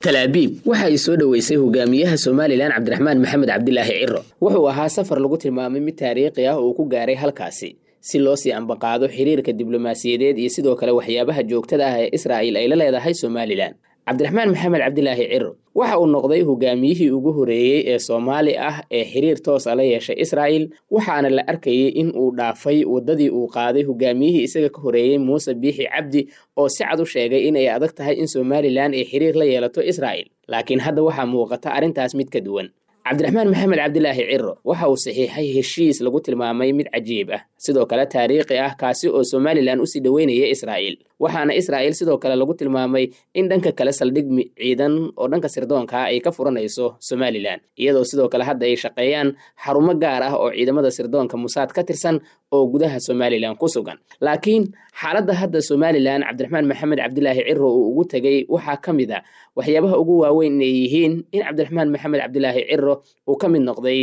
talaabiib waxa ay soo dhaweysay hogaamiyaha Soomaaliland Cabdiraxmaan Maxamed Cabdilaahi Ciro wuxuu ahaa safar lagu tilmaamay mid taariikhi ah oo ku gaaray halkaasi si loo sii ambaqaado xiriirka diblomaasiyadeed iyo sidoo kale waxyaabaha joogtada ah ee Israa'iil ay la leedahay Soomaaliland. Cabdiraxmaan Maxamed Cabdilaahi Ciro waxa uu noqday hogaamiyihii ugu horeeyay ee Soomaali ah ee xiriir toos ah la yeeshay Israa'iil, waxaana la arkayay in uu dhaafay wadadii uu qaaday hogaamiyihii isaga ka horeeyay Muuse Biixi Cabdi oo si cad u sheegay in ay adag tahay in Soomaaliland ay xiriir la yeelato Israa'iil. Laakiin hadda waxa muuqata arrintaas mid ka duwan. Cabdiraxmaan Maxamed Cabdilaahi Ciro waxa uu saxiixay heshiis lagu tilmaamay mid cajiib ah, sidoo kale taariikhi ah kaasi oo Soomaaliland u sii dhaweynaya Israa'iil. Waxaana Israa'iil sidoo kale lagu tilmaamay in dhanka kale saldhig ciidan oo dhanka sirdoonka ay ka furanayso Soomaaliland, iyadoo sidoo kale hadda ay shaqeeyaan xarumo gaar ah oo ciidamada sirdoonka Mossad ka tirsan oo gudaha Soomaaliland ku sugan. Laakiin xaaladda hadda Soomaaliland Cabdiraxmaan Maxamed Cabdilaahi Ciro uu ugu tagay waxa kamid ah waxyaabaha ugu waaweyn inay yihiin in Cabdiraxmaan Maxamed Cabdilaahi Ciro uu ka mid noqday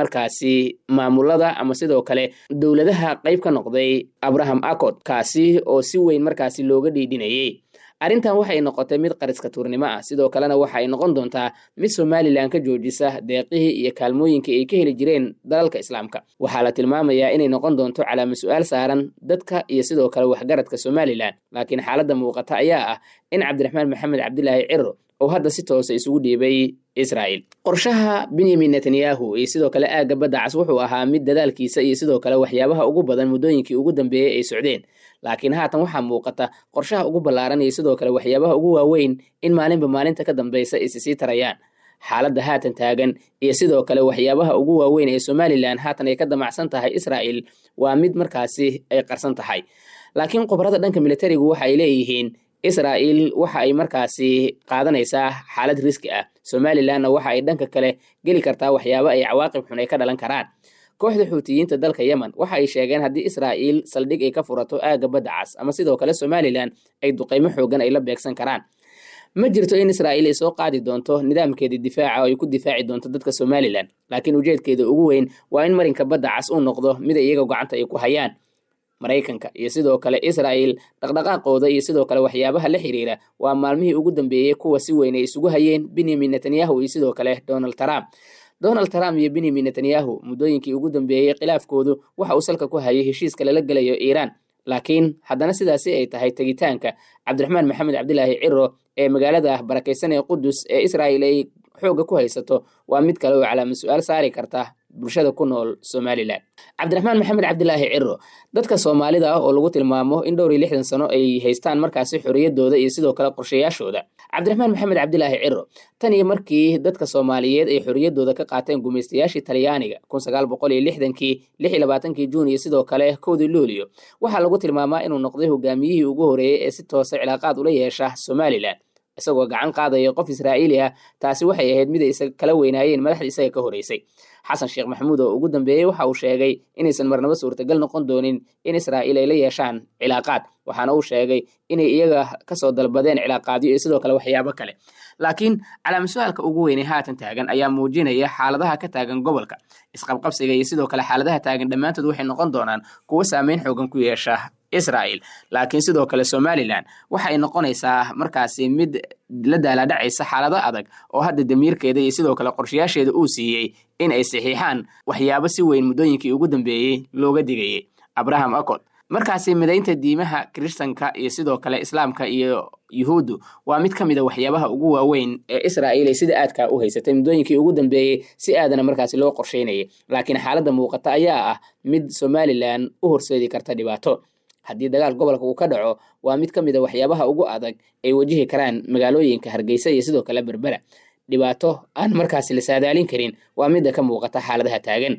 markaasi maamulada ama sidoo kale dowladaha qayb ka noqday Abraham Accord kaasi oo si weyn markaasi looga dhiidhinayay. Arrintan waxay noqotay mid qariska tuurnimo ah, sidoo kalena waxa ay noqon doontaa mid Soomaaliland ka joojisa deeqihii iyo kaalmooyinkii ay ka heli jireen dalalka Islaamka. Waxaa la tilmaamayaa inay noqon doonto calaamad su'aal saaran dadka iyo sidoo kale waxgaradka Soomaaliland. Laakiin xaaladda muuqata ayaa ah in Cabdiraxmaan Maxamed Cabdilaahi Ciro oo hadda si toos ah isugu dhiibay Israa'iil. Qorshaha Benjamin Netanyahu iyo sidoo kale aagga badda cas wuxuu ahaa mid dadaalkiisa iyo sidoo kale waxyaabaha ugu badan muddooyinkii ugu dambeeyay ay socdeen. Laakiin haatan waxaa muuqata qorshaha ugu ballaaran iyo sidoo kale waxyaabaha ugu waaweyn in maalinba maalinta ka dambaysa ay sii tarayaan. Xaaladda haatan taagan iyo sidoo kale waxyaabaha ugu waaweyn ee Soomaaliland haatan ay ka damacsan tahay Israa'iil waa mid markaasi ay qarsan tahay. Laakiin qobarada dhanka militarigu waxa ay leeyihiin Israa'iil waxa ay markaasi qaadanaysaa xaalad riski ah. Soomaalilandna waxa ay dhanka kale geli kartaa waxyaabo ay cawaaqib xun ay ka dhalan karaan. Kooxda Xuutiyiinta dalka Yemen waxa ay sheegeen haddii Israa'iil saldhig ay ka furato aagga badda cas ama sidoo kale Soomaaliland ay duqeymo xoogan ay la beegsan karaan. Ma jirto in Israa'iil ay soo qaadi doonto nidaamkeeda difaaca oo ay ku difaaci doonto dadka Soomaaliland, laakiin ujeedkeeda ugu weyn waa in marinka badda cas uu noqdo mid iyaga gacanta ay ku hayaan. Mareykanka iyo sidoo kale Israa'iil dhaqdhaqaaqooda iyo sidoo kale waxyaabaha la xiriira waa maalmihii ugu dambeeyay kuwa si weyn ay isugu hayeen Benjamin Netanyahu iyo sidoo kale Donald Trump iyo Benjamin Netanyahu muddooyinkii ugu dambeeyay khilaafkoodu waxa uu salka ku hayay heshiiska lala galayo Iiraan. Laakiin haddana sidaasi ay tahay tagitaanka Cabdiraxmaan Maxamed Cabdilaahi Ciro ee magaalada barakeysan ee Qudus ee Israa'iil ay xooga ku haysato waa mid kale oo calaamad su'aal saari karta bulshada ku nool Soomaaliland. Cabdiraxmaan Maxamed Cabdilaahi Ciro dadka Soomaalida ah oo lagu tilmaamo in dhowr iyo 60 sano ay haystaan markaasi xorriyadooda iyo sidoo kale qorshayaashooda. Cabdiraxmaan Maxamed Cabdilaahi Ciro tan iyo markii dadka Soomaaliyeed ay xorriyadooda ka qaateen gumeystayaashii Talyaaniga 1960kii 26 Juun iyo sidoo kale 1 Luulyo waxa lagu tilmaamaa inuu noqday hogaamiyihii ugu horeeyay ee si toos ah cilaaqaad ula yeesha Soomaaliland isagoo gacan qaadaya qof Israa'iili ah. Taasi waxay ahayd mid ay kala weynaayeen madaxda isaga ka horeysay. Xasan Sheekh Maxamuud oo ugu dambeeyay waxa uu sheegay inaysan marnaba suurtagal noqon doonin in Israa'iil ay la yeeshaan cilaaqaad, waxaana uu sheegay inay iyaga ka soo dalbadeen cilaaqaadyo iyo sidoo kale waxyaabo kale. Laakiin calaamad su'aalka ugu weyn ee haatan taagan ayaa muujinaya xaaladaha ka taagan gobolka. Isqabqabsiga iyo sidoo kale xaaladaha taagan dhammaantood waxay noqon doonaan kuwo saameyn xoogan ku yeesha Israa'iil. Laakiin sidoo kale Soomaaliland waxa ay noqonaysaa markaasi mid la daala dhacaysa xaalado adag oo hadda damiirkeeda iyo sidoo kale qorshayaasheeda uu siiyay in ay saxiixaan waxyaabo si weyn muddooyinkii ugu dambeeyay looga digayay. Abraham Accord markaasi midaynta diimaha Kiristaanka iyo sidoo kale Islaamka iyo Yuhuuddu waa mid ka mid ah waxyaabaha ugu waaweyn ee Israa'iil ay sida aadka u haysatay muddooyinkii ugu dambeeyay si aadana markaasi loo qorsheynayay. Laakiin xaaladda muuqata ayaa ah mid Soomaaliland u horseedi karta dhibaato. Haddii dagaal gobolka uu ka dhaco waa mid ka mid ah waxyaabaha ugu adag ay wajihi karaan magaalooyinka Hargeysa iyo sidoo kale Berbera. Dhibaato aan markaasi la saadaalin karin waa mid ka muuqata xaaladaha taagan.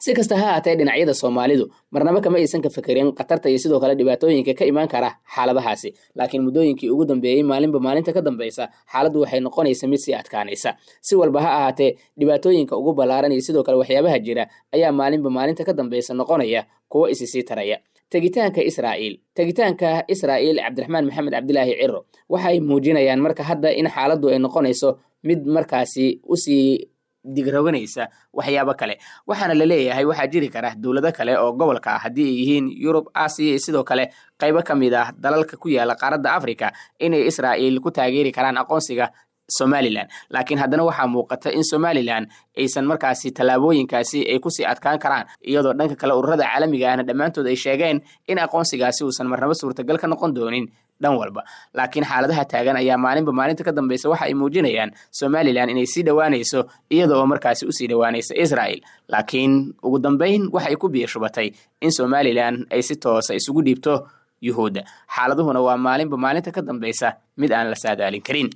Si kasta ha ahaatee dhinacyada Soomaalidu marnaba kama aysan ka fikirin qatarta iyo sidoo kale dhibaatooyinka ka iman kara xaaladahaasi. Laakiin muddooyinkii ugu dambeeyay maalinba maalinta ka dambaysa xaaladdu waxay noqonaysaa mid sii adkaanaysa. Si walba ha ahaatee dhibaatooyinka ugu ballaaran iyo sidoo kale waxyaabaha jira ayaa maalinba maalinta ka dambaysa noqonaya kuwo sii taraya. Tagitaanka Israa'iil Cabdiraxmaan Maxamed Cabdilaahi Ciro waxay muujinayaan marka hadda in xaaladdu ay noqonayso mid markaasi u sii digroganaysa waxyaabo kale. Waxaana la leeyahay waxaa jiri kara dawlado kale oo gobolka ah haddii ay yihiin Yurub, Aasiya iyo sidoo kale qaybo ka mid ah dalalka ku yaala qaaradda Afrika inay Israa'iil ku taageeri karaan aqoonsiga Somaliland laakiin haddana waxaa muuqata in Somaliland aysan markaasi tallaabooyinkaasi ay ku sii adkaan karaan iyadoo dhanka kale ururada caalamiga ahna dhammaantood ay sheegeen in aqoonsigaasi uusan marnaba suurtagal ka noqon doonin dhan walba laakiin xaaladaha taagan ayaa maalinta ka dambaysa waxa ay muujinayaan Somaliland inay sii dhawaanayso iyadoo markaasi u sii dhawaanaysa Israel laakiin ugu dambeyn waxa ay ku biyo shubatay in Somaliland ay si toos ah isugu dhiibto Yuhuudda xaaladuhuna waa maalinta ka dambaysa mid aan la saadaalin karin